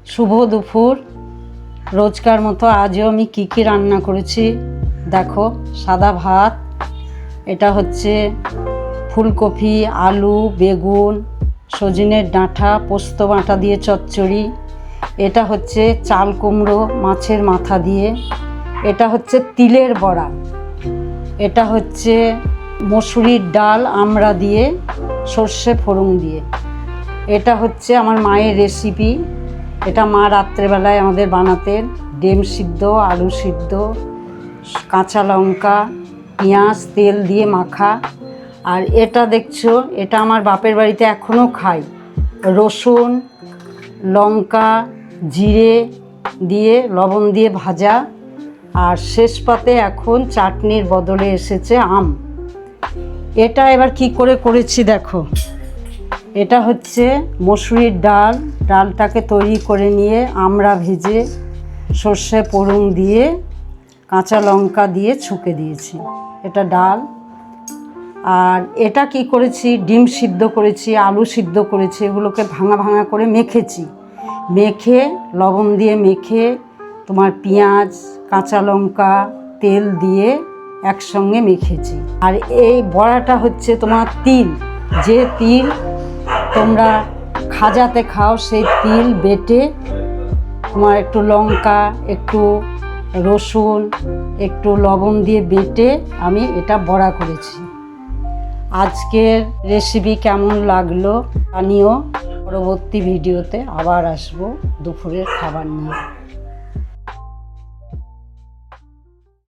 শুভ দুপুর। রোজকার মতো আজও আমি কী কী রান্না করেছি দেখো। সাদা ভাত, এটা হচ্ছে ফুলকপি, আলু, বেগুন, সজনের ডাঁটা, পোস্ত বাটা দিয়ে চচ্চড়ি। এটা হচ্ছে চাল কুমড়ো মাছের মাথা দিয়ে। এটা হচ্ছে তিলের বড়া। এটা হচ্ছে মসুরির ডাল আমড়া দিয়ে, সর্ষে ফোড়ন দিয়ে। এটা হচ্ছে আমার মায়ের রেসিপি। এটা মা রাত্রেবেলায় আমাদের বানাতেন। ডিম সিদ্ধ, আলু সিদ্ধ, কাঁচা লঙ্কা, পেঁয়াজ, তেল দিয়ে মাখা। আর এটা দেখছো, এটা আমার বাপের বাড়িতে এখনও খাই। রসুন, লঙ্কা, জিরে দিয়ে লবণ দিয়ে ভাজা। আর শেষ পাতে এখন চাটনির বদলে এসেছে আম। এটা এবার কি করে করেছি দেখো। এটা হচ্ছে মসুরির ডাল। ডালটাকে তৈরি করে নিয়ে আমড়া ভেজে সর্ষে ফোড়ন দিয়ে কাঁচা লঙ্কা দিয়ে ছুঁকে দিয়েছি। এটা ডাল। আর এটা কি করেছি, ডিম সিদ্ধ করেছি, আলু সিদ্ধ করেছি, এগুলোকে ভাঙা ভাঙা করে মেখেছি। মেখে লবণ দিয়ে মেখে তোমার পেঁয়াজ, কাঁচা লঙ্কা, তেল দিয়ে একসঙ্গে মেখেছি। আর এই বড়াটা হচ্ছে তোমার তিল, যে তিল তোমরা খাজাতে খাও সেই তিল বেটে তোমার একটু লঙ্কা, একটু রসুন, একটু লবণ দিয়ে বেটে আমি এটা বড়া করেছি। আজকের রেসিপি কেমন লাগলো জানিও। পরবর্তী ভিডিওতে আবার আসবো দুপুরের খাবার নিয়ে।